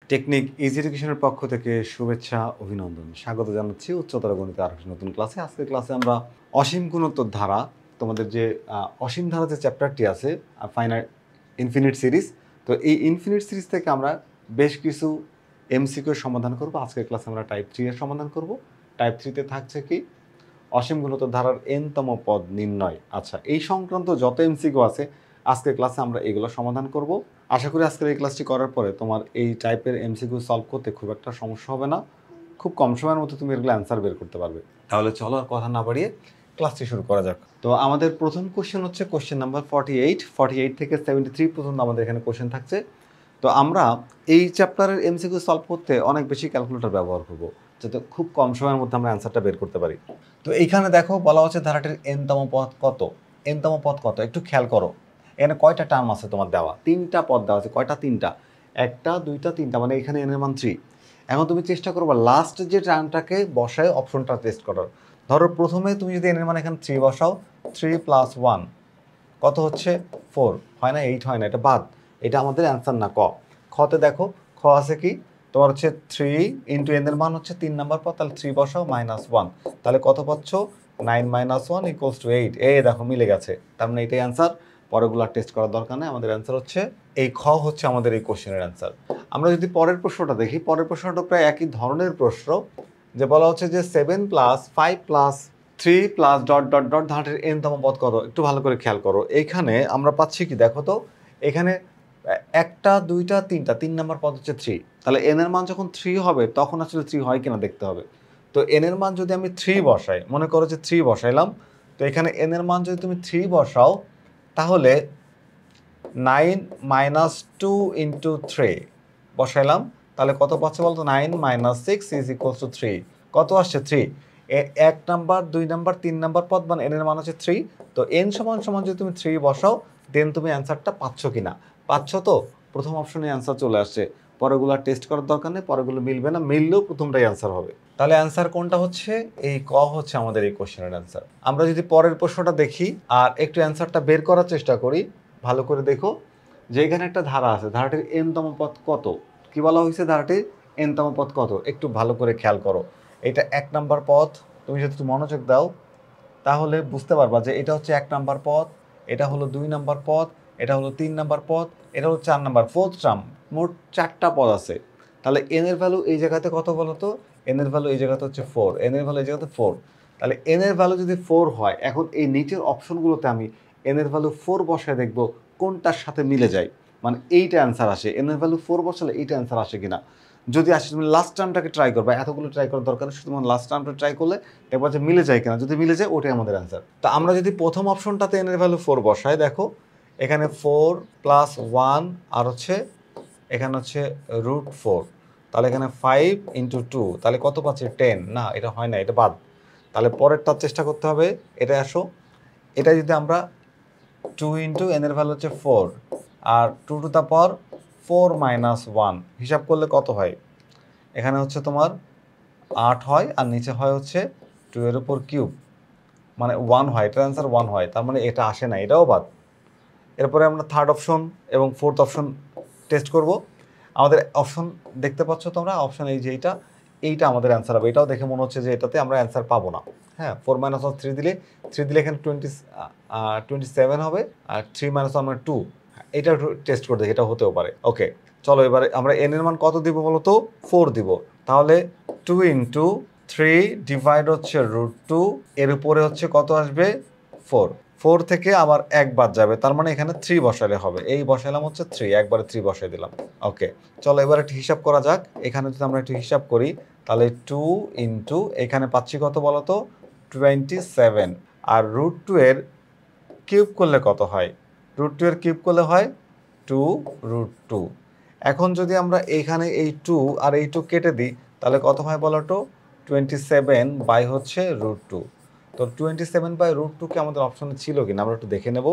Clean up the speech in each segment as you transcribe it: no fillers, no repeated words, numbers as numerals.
Technique easy এডুকেশনের পক্ষ থেকে শুভেচ্ছা অভিনন্দন স্বাগত জানাচ্ছি উচ্চতর গণিত আর নতুন ক্লাসে। আজকের ক্লাসে আমরা অসীম গুণোত্তর ধারা, তোমাদের যে অসীম ধারা যে চ্যাপ্টারটি আছে ফাইনাইট ইনফিনিট সিরিজ, তো এই ইনফিনিট সিরিজ থেকে আমরা বেশ কিছু এমসিকিউ সমাধান করব। আজকের ক্লাসে আমরা টাইপ 3 এর সমাধান করব। টাইপ 3তে থাকছে কি অসীম গুণোত্তর ধারার এনতম পদ নির্ণয়। আচ্ছা, এই সংক্রান্ত যত এমসিকিউ আছে আজকের ক্লাসে আমরা এগুলো সমাধান করব। আশা করি আজকের এই ক্লাসটি করার পরে তোমার এই টাইপের এমসিকিউ সলভ করতে খুব একটা সমস্যা হবে না, খুব কম সময়ের মধ্যে তুমি এগুলো অ্যান্সার বের করতে পারবে। তাহলে চলো আর কথা না বাড়িয়ে ক্লাসটি শুরু করা যাক। তো আমাদের প্রথম কোশ্চেন হচ্ছে কোশ্চেন নাম্বার 48 থেকে 73 পর্যন্ত আমাদের এখানে কোশ্চেন থাকছে। তো আমরা এই চ্যাপ্টারের এমসিকিউ সলভ করতে অনেক বেশি ক্যালকুলেটর ব্যবহার করব, যাতে খুব কম সময়ের মধ্যে আমরা অ্যান্সারটা বের করতে পারি। তো এইখানে দেখো বলা হচ্ছে ধারাটির এনতম পদ কত। এনতম পদ কত একটু খেয়াল করো। এখানে কয়টা টার্ম আছে তোমার দেওয়া? 3টা পদ দেওয়া আছে। কয়টা? 3টা। 1টা 2টা 3টা, মানে এখানে এনের মান 3। এখন তুমি চেষ্টা করবা লাস্ট যে টার্মটাকে বসায় অপশনটা টেস্ট করার। ধরো প্রথমে তুমি যদি এনের মান এখানে 3 বসাও, 3 + 1 কত হচ্ছে? 4 হয় না? 8 হয় না, এটা বাদ। এটা আমাদের অ্যান্সার না। খতে দেখো, খ আছে কি তোমার হচ্ছে 3 ইন্টু এনের মান হচ্ছে 3 নাম্বার পদ, তাহলে 3 বসাও -1, তাহলে কত পাচ্ছ? 9 - 1 = 8। এই দেখো মিলে গেছে, তার মানে এটাই অ্যান্সার। পরেরগুলো টেস্ট করার দরকার নেই, আমাদের অ্যান্সার হচ্ছে এই খ হচ্ছে আমাদের এই কোশ্চেনের অ্যান্সার। আমরা যদি পরের প্রশ্নটা দেখি, পরের প্রশ্নটা প্রায় একই ধরনের প্রশ্ন, যে বলা হচ্ছে যে 7 + 5 + 3 + ... ধারাটির এনতম পদ কত। একটু ভালো করে খেয়াল করো, এইখানে আমরা পাচ্ছি কি দেখো তো, এখানে 1টা 2টা 3টা, 3 নাম্বার পদ হচ্ছে 3। তাহলে এন এর মান যখন 3 হবে তখন আসলে 3 হয় কিনা দেখতে হবে। তো এন এর মান যদি আমি 3 বসাই, মনে করো যে 3 বসাইলাম, তো এখানে এন এর মান যদি তুমি 3 বসাও, তাহলে 9 - 2 × 3 বসাইলাম, তাহলে কত পাচ্ছে বলতো? 9 - 6 = 3। কত আসছে? 3। 1 নাম্বার 2 নাম্বার 3 নাম্বার পদ, মানে এন এর মান হচ্ছে 3। তো এন সমান সমান যদি তুমি 3 বসাও, দেন তুমি অ্যান্সারটা পাচ্ছ কিনা? পাচ্ছ তো? প্রথম অপশনে অ্যান্সার চলে আসছে। পরেগুলো টেস্ট করার দরকার নেই, পরেগুলো মিলবে না, মিললেও প্রথমটাই অ্যান্সার হবে। তাহলে অ্যান্সার কোনটা হচ্ছে? এই ক হচ্ছে আমাদের এই কোশ্চেনের অ্যান্সার। আমরা যদি পরের প্রশ্নটা দেখি আর একটু অ্যান্সারটা বের করার চেষ্টা করি, ভালো করে দেখো যে এখানে একটা ধারা আছে, ধারাটির এনতম পদ কত। কি বলা হয়েছে? ধারাটির এনতম পদ কত, একটু ভালো করে খেয়াল করো। এটা 1 নাম্বার পদ। তুমি যদি মনোযোগ দাও তাহলে বুঝতে পারবা যে এটা হচ্ছে 1 নাম্বার পদ, এটা হলো 2 নাম্বার পদ, এটা হলো 3 নাম্বার পদ, এটা হলো 4 নাম্বার, 4th টার্ম। মোট 4টা পদ আছে। তাহলে এন এর ভ্যালু এই জায়গাতে কত বলো তো? এন এর ভ্যালু এই জায়গাতে হচ্ছে 4, এন এর ভ্যালু এই জায়গাতে 4। তাহলে এন এর ভ্যালু যদি 4 হয়, এখন এই নিচের অপশনগুলোতে আমি এন এর ভ্যালু 4 বসায় দেখব কোনটার সাথে মিলে যায়, মানে এইটা অ্যান্সার আসে। এন এর ভ্যালু 4 বসালে এইটা অ্যান্সার আসে কিনা। যদি আসে, তুমি লাস্ট টার্মটাকে ট্রাই করবা, এতগুলো ট্রাই করার দরকার নেই, শুধুমাত্র লাস্ট টার্মটা ট্রাই করলে দেখবা যে মিলে যায় কিনা। যদি মিলে যায়, ওটাই আমাদের অ্যান্সার। তো আমরা যদি প্রথম অপশনটাতে এন এর ভ্যালু 4 বসাই, দেখো এখানে 4 + 1 আর হচ্ছে এখানে হচ্ছে √4, তাহলে এখানে 5 × 2, তাহলে কত পাচ্ছি? 10। না, এটা হয় না, এটা বাদ। তাহলে পরেরটার চেষ্টা করতে হবে। এটা আসো, এটা যদি আমরা 2 × n এর ভ্যালু হচ্ছে 4 আর 2⁴ 4 - 1 হিসাব করলে কত হয়? এখানে হচ্ছে তোমার 8 হয় আর নিচে হয় হচ্ছে 2 এর উপর কিউব, মানে 1 হয়। এটার অ্যান্সার 1 হয়, তার মানে এটা আসে না, এটাও বাদ। এরপরে আমরা থার্ড অপশন এবং ফোর্থ অপশন টেস্ট করব। আমাদের অপশন দেখতে পাচ্ছ তোমরা, অপশন এই যে এইটা আমাদের অ্যান্সার হবে। এটাও দেখে মনে হচ্ছে যে এটাতে আমরা অ্যান্সার পাবো না। হ্যাঁ, 4 - 1 3 দিলে, এখানে 27 হবে, আর 3 - 1 2। এটা টেস্ট করে দেখি, এটা হতেও পারে। ওকে, চলো এবারে আমরা এন এর মান কত দিব বলো তো? 4 দিব। তাহলে 2 × 3 ডিভাইড হচ্ছে √2, এর উপরে হচ্ছে কত আসবে? 4। 4 থেকে আবার 1 বাদ যাবে, তার মানে এখানে 3 বসালে হবে। এই বসাইলাম হচ্ছে 3, একবারে 3 বসাই দিলাম। ওকে, চলো এবার একটু হিসাব করা যাক। এখানে যদি আমরা একটু হিসাব করি, তাহলে 2 × এখানে পাচ্ছি কত বলো তো? 27। আর √2 এর কিউব করলে কত হয়? √2 এর কিউব করলে হয় 2√2। এখন যদি আমরা এখানে এই 2 আর এই 2 কেটে দিই, তাহলে কত হয় বলো তো? 27 বাই হচ্ছে √2। তো 27/√2 কি আমাদের অপশনে ছিল কিনা আমরা একটু দেখে নেব।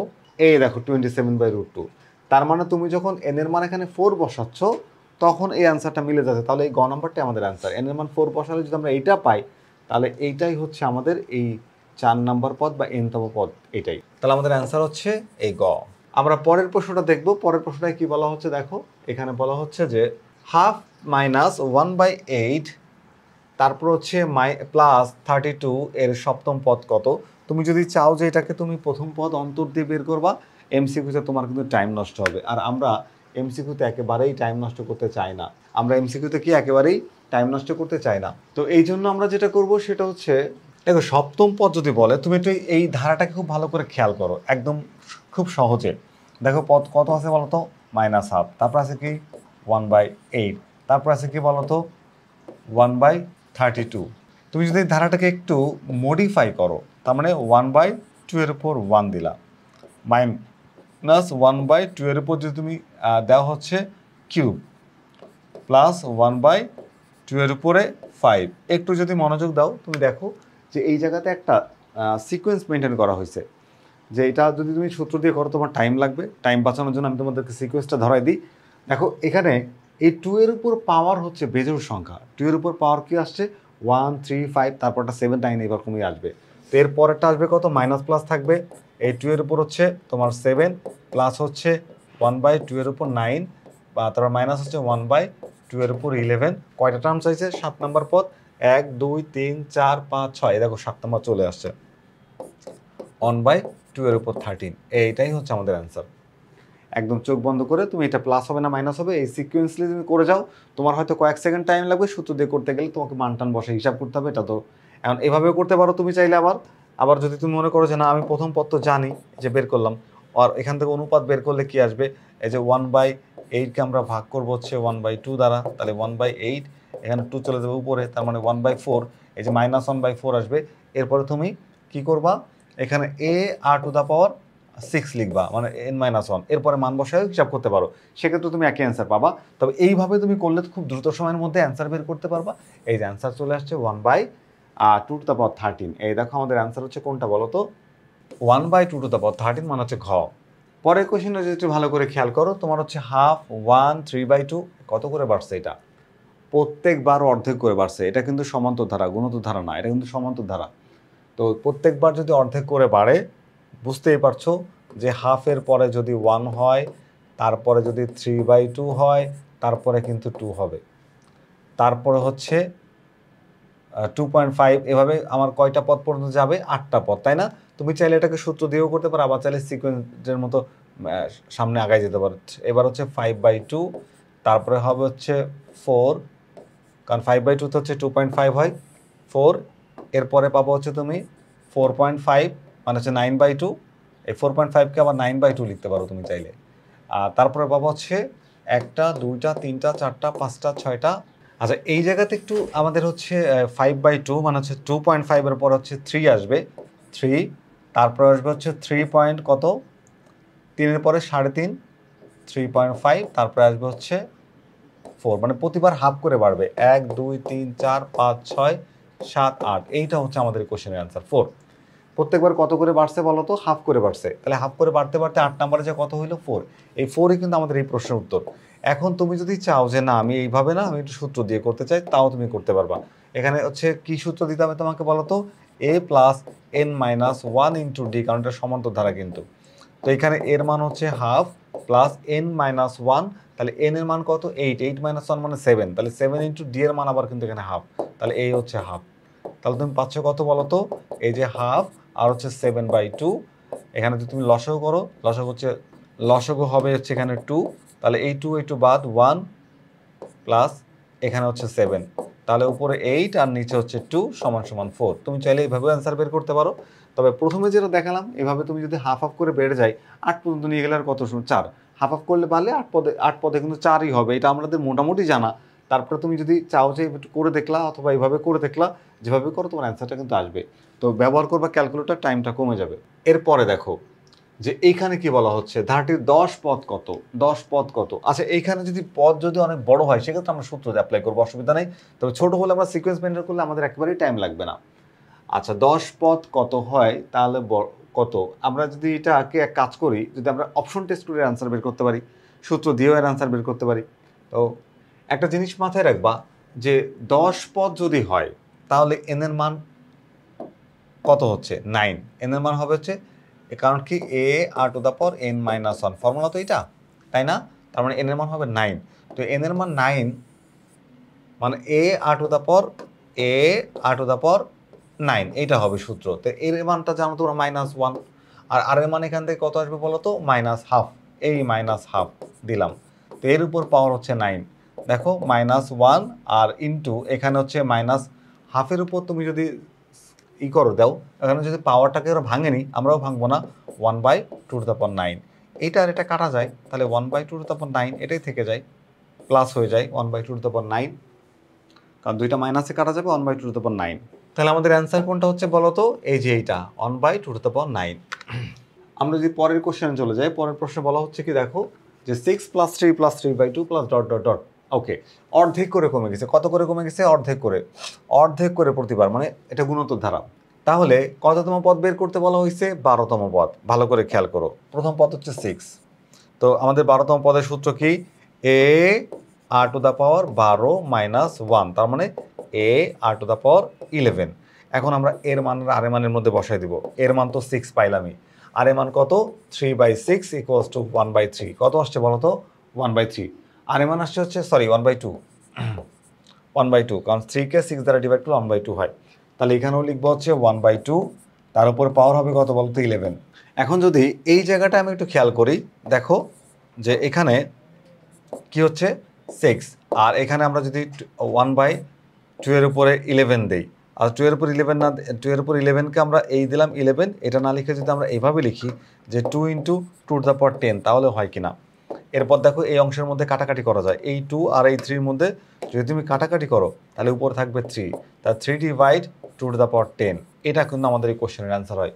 এই দেখো 27/√2। তার মানে তুমি যখন এন এর মান এখানে 4 বসাচ্ছ, তখন এই অ্যান্সারটা মিলে যাচ্ছে। তাহলে এই গ নাম্বারটাই আমাদের অ্যান্সার। এন এর মান 4 বসালে যদি আমরা এইটা পাই, তাহলে এইটাই হচ্ছে আমাদের এই 4 নাম্বার পদ বা এনতম পদ, এটাই। তাহলে আমাদের অ্যান্সার হচ্ছে এই গ। আমরা পরের প্রশ্নটা দেখব। পরের প্রশ্নটায় কি বলা হচ্ছে দেখো, এখানে বলা হচ্ছে যে হাফ মাইনাস 1/8 তারপর হচ্ছে প্লাস 32 এর সপ্তম পদ কত। তুমি যদি চাও যে এটাকে তুমি প্রথম পদ অন্তর দিয়ে বের করবা, এমসিকিউতে তোমার কিন্তু টাইম নষ্ট হবে। আর আমরা এমসিকিউতে একেবারেই টাইম নষ্ট করতে চাই না। আমরা এমসিকিউতে কি একেবারেই টাইম নষ্ট করতে চাই না। তো এই জন্য আমরা যেটা করব সেটা হচ্ছে, দেখো সপ্তম পদ যদি বলে, তুমি একটু এই ধারাটাকে খুব ভালো করে খেয়াল করো, একদম খুব সহজে। দেখো পদ কত আছে বলো তো, -1/2, তারপর আছে কি 1/8, তারপর আছে কি বলো তো 1/32। তুমি যদি ধারাটাকে একটু মডিফাই করো, তার মানে 1/2 এর উপর 1 দিলা, -1/2 এর উপর যদি তুমি দেওয়া হচ্ছে কিউব, প্লাস 1/2 এর উপরে 5। একটু যদি মনোযোগ দাও তুমি দেখো যে এই জায়গাতে একটা সিকোয়েন্স মেনটেন করা হয়েছে, যে এটা যদি তুমি সূত্র দিয়ে করো তোমার টাইম লাগবে। টাইম বাঁচানোর জন্য আমি তোমাদেরকে সিকোয়েন্সটা ধরাই দিই। দেখো এখানে এই 2 এর উপর পাওয়ার হচ্ছে বেজোড় সংখ্যা, 2 এর উপর পাওয়ার কি আসছে 1 3 5, তারপরটা 7 9 এরকমই আসবে। তো এর পরেরটা আসবে কত, মাইনাস প্লাস থাকবে। এই 2 এর উপর হচ্ছে তোমার 7 প্লাস হচ্ছে 1/2 এর উপর 9, বা তারপর মাইনাস হচ্ছে 1/2 এর উপর 11। কয়টা টার্ম চাইছে, 7 নম্বর পদ। 1 2 3 4 5 6, দেখো 7 নম্বর চলে আসছে, 1/2 এর উপর 13। এইটাই হচ্ছে আমাদের অ্যান্সার। একদম চোখ বন্ধ করে তুমি এটা প্লাস হবে না মাইনাস হবে এই সিকোয়েন্সলি তুমি করে যাও। তোমার হয়তো কয়েক সেকেন্ড টাইম লাগবে, সূত্র দিয়ে করতে গেলে তোমাকে মান টান বসে হিসাব করতে হবে। এটা তো এখন এভাবেও করতে পারো তুমি চাইলে। আবার আবার যদি তুমি মনে করো যে না আমি প্রথম পদ তো জানি, যে বের করলাম, আর এখান থেকে অনুপাত বের করলে কি আসবে, এই যে 1/8কে আমরা ভাগ করবো হচ্ছে 1/2 দ্বারা, তাহলে 1/8, এখানে 2 চলে যাবে উপরে, তার মানে 1/4, এই যে -1/4 আসবে। এরপরে তুমি কি করবা, এখানে a r⁴ 6 লিখবা, মানে n-1, এরপরে মান বসায় হিসাব করতে পারো, সেক্ষেত্রে তুমি একই অ্যান্সার পাবা। তবে এইভাবে তুমি করলে খুব দ্রুত সময়ের মধ্যে অ্যান্সার বের করতে পারবা। এই যে অ্যান্সার চলে আসছে 1/2⁻13। এই দেখো আমাদের অ্যান্সার হচ্ছে কোনটা বলো তো, 1/2⁻13 মানে হচ্ছে ঘ। পরের কোয়েশ্চেনটা যদি একটু ভালো করে খেয়াল করো, তোমার হচ্ছে 1/2 1 3/2 কত করে বাড়ছে, এটা প্রত্যেকবার অর্ধেক করে বাড়ছে। এটা কিন্তু সমান্তর ধারা, গুণোত্তর ধারা না, এটা কিন্তু সমান্তর ধারা। তো প্রত্যেকবার যদি অর্ধেক করে বাড়ে, বুঝতেই পারছো যে হাফের পরে যদি 1 হয়, তারপরে যদি 3/2 হয়, তারপরে কিন্তু 2 হবে, তারপরে হচ্ছে 2.5। এভাবে আমার কয়টা পদ পর্যন্ত যাবে, 8টা পদ, তাই না? তুমি চাইলে এটাকে সূত্র দিয়েও করতে পারো, আবার চাইলে সিকোয়েন্সের মতো সামনে আগায় যেতে পারো। এবার হচ্ছে 5/2, তারপরে হবে হচ্ছে 4, কারণ 5/2 তো হচ্ছে 2.5 হয়, 4। এরপরে পাবো হচ্ছে তুমি 4.5, মানে হচ্ছে 9/2। এই 4.5কে আবার 9/2 লিখতে পারো তুমি চাইলে। আর তারপরে পাবো হচ্ছে 1টা 2টা 3টা 4টা 5টা 6টা। আচ্ছা এই জায়গাতে একটু আমাদের হচ্ছে 5/2 মানে হচ্ছে 2.5 এর পর হচ্ছে 3 আসবে, 3, তারপর আসবে হচ্ছে 3 পয়েন্ট কত, 3 এর পরে 3.5, 3.5, তারপরে আসবে হচ্ছে 4, মানে প্রতিবার হাফ করে বাড়বে, 1 2 3 4 5 6 7 8। এইটা হচ্ছে আমাদের কোশ্চেনের অ্যান্সার 4। প্রত্যেকবার কত করে বাড়ছে বলো তো, হাফ করে বাড়ছে। তাহলে হাফ করে বাড়তে বাড়তে 8 নম্বরে যে কত হইলো 4। এই 4ই কিন্তু আমাদের এই প্রশ্নের উত্তর। এখন তুমি যদি চাও যে না আমি এইভাবে না, আমি একটু সূত্র দিয়ে করতে চাই, তাও তুমি করতে পারবা। এখানে হচ্ছে কি সূত্র দিতে হবে তোমাকে বলো তো, a + n-1 * d, কারণ এটা সমান্তর ধারা কিন্তু। তো এখানে এর মান হচ্ছে হাফ প্লাস n-1, তাহলে n এর মান কত 8, 8 - 1 মানে 7, তাহলে 7 * d এর মান আবার কিন্তু এখানে হাফ, তাহলে এই হচ্ছে হাফ। তাহলে তুমি পাচ্ছ কত বলো তো, এই যে হাফ আর হচ্ছে 7/2। এখানে যদি তুমি লসাগু করো, লসাগু হবে হচ্ছে এখানে 2, তাহলে এই 2 একটু বাদ 1 প্লাস এখানে হচ্ছে 7, তাহলে উপরে 8 আর নিচে হচ্ছে 2 = 4। তুমি চাইলে এইভাবে অ্যান্সার বের করতে পারো। তবে প্রথমে যেটা দেখালাম এভাবে তুমি যদি হাফ হাফ করে বেড়ে যায় 8 পর্যন্ত নিয়ে গেলে আর কত, 4 হাফ হাফ করলে বাড়লে 8 পদে কিন্তু 4ই হবে, এটা আমাদের মোটামুটি জানা। তারপরে তুমি যদি চাও যে একটু করে দেখলা অথবা এইভাবে করে দেখলা, যেভাবে করো তোমার অ্যান্সারটা কিন্তু আসবে। তো ব্যবহার করবা ক্যালকুলেটর, টাইমটা কমে যাবে। এরপরে দেখো যে এইখানে কি বলা হচ্ছে, ধারাটির 10 পদ কত, 10 পদ কত। আচ্ছা এইখানে যদি পদ যদি অনেক বড় হয় সেক্ষেত্রে আমরা সূত্র অ্যাপ্লাই করবো, অসুবিধা নেই। তবে ছোট হলে আমরা সিকোয়েন্স মেনটেন করলে আমাদের একেবারেই টাইম লাগবে না। আচ্ছা 10 পদ কত হয়, তাহলে কত, আমরা যদি এটাকে এক কাজ করি, যদি আমরা অপশন টেস্ট করে অ্যান্সার বের করতে পারি, সূত্র দিয়েও এর অ্যান্সার বের করতে পারি। তো একটা জিনিস মাথায় রাখবা যে 10 পদ যদি হয় তাহলে n এর মান কত হচ্ছে 9, n এর মান হবে হচ্ছে, কারণ কি a r⁴n-1 ফর্মুলা তো এটা, তাই না? তার মানে n এর মান হবে 9। তো n এর মান 9 মানে এ আর টু দ্য পাওয়ার 9 এইটা হবে সূত্র। তো এর মানটা জানো তোমরা -1, আর আর এর মান এখান থেকে কত আসবে বলো তো -12, এই -12 দিলাম। তো এর উপর পাওয়ার হচ্ছে 9, দেখো -1 আর ইনটু এখানে হচ্ছে -12 উপর তুমি যদি করো দাও, এখানে যদি পাওয়ারটাকে ওরা ভাঙেনি, আমরাও ভাঙবো না, 1/2⁹ এইটা আর এটা কাটা যায়, তাহলে 1/2⁹ এটাই থেকে যায়, প্লাস হয়ে যায় 1/2⁹, কারণ দুইটা মাইনাসে কাটা যাবে 1/2⁹। তাহলে আমাদের অ্যান্সার কোনটা হচ্ছে বলো তো, এই যে এইটা 1/2⁹। আমরা যদি পরের কোশ্চেনে চলে যাই, পরের প্রশ্নে বলা হচ্ছে কি দেখো, যে 6 + 3 + 3/2 + ডট ডট ডট, ওকে, অর্ধেক করে কমে গেছে। কত করে কমে গেছে? অর্ধেক করে প্রতিবার, মানে এটা গুণোত্তর ধারা। তাহলে কততম পদ বের করতে বলা হয়েছে? 12তম পদ। ভালো করে খেয়াল করো, প্রথম পদ হচ্ছে 6, তো আমাদের 12তম পদের সূত্র কি? এ আর টু দ্য পাওয়ার 12 - 1, তার মানে এ আর টু দ্য পাওয়ার 11। এখন আমরা এর মান আর এর মানের মধ্যে বসাই দিব। এর মান তো 6 পাইলামই, আর এর মান কত? 3/6 = 1/3। কত আসছে বলো তো? 1/3। আর এর মান আসছে হচ্ছে, সরি, 1/2, 1/2, কারণ 3কে 6 দ্বারা ডিভাইড করলে 1/2 হয়। তাহলে এখানেও লিখবো হচ্ছে 1/2, তার উপর পাওয়ার হবে কত বলতো? 11। এখন যদি এই জায়গাটা আমি একটু খেয়াল করি, দেখো যে এখানে কি হচ্ছে? 6, আর এখানে আমরা যদি 1/2 এর উপরে 11 দেই, আর 2 এর উপর 11 না, 2 এর উপর 11কে আমরা এই দিলাম 11, এটা না লিখে যদি আমরা এইভাবে লিখি যে 2 × 2⁻10, তাহলে হয় কিনা? এরপর দেখো এই অংশের মধ্যে কাটাকাটি করা যায়, এই 2 আর এই 3 মধ্যে যদি তুমি কাটাকাটি করো তাহলে উপরে থাকবে 3, তা 3/2⁻10, এটা কিন্তু আমাদের এই কোশ্চেনের অ্যান্সার হয়।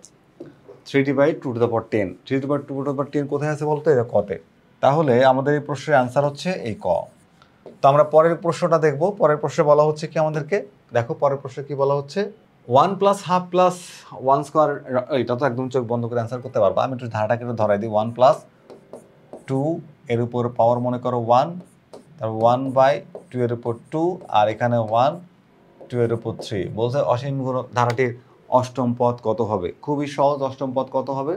3/2⁻10, 3/2⁻10 কোথায় আছে বলতো? এটা কতে। তাহলে আমাদের এই প্রশ্নের অ্যান্সার হচ্ছে এই ক। তো আমরা পরের প্রশ্নটা দেখব। পরের প্রশ্নে বলা হচ্ছে কি আমাদেরকে, দেখো পরের প্রশ্নে কি বলা হচ্ছে, 1 + 1/2 + 1², এটা তো একদম চোখ বন্ধ করে অ্যান্সার করতে পারবা। আমি একটু ধারাটাকে একটু ধরাই দিই। 1 + 2 এর উপর পাওয়ার মনে করো 1, তারপর 1/2 এর উপর 2, আর এখানে 1, 2 এর উপর 3। বলছে অসীম গুণ ধারাটির অষ্টম পদ কত হবে? খুবই সহজ, অষ্টম পদ কত হবে?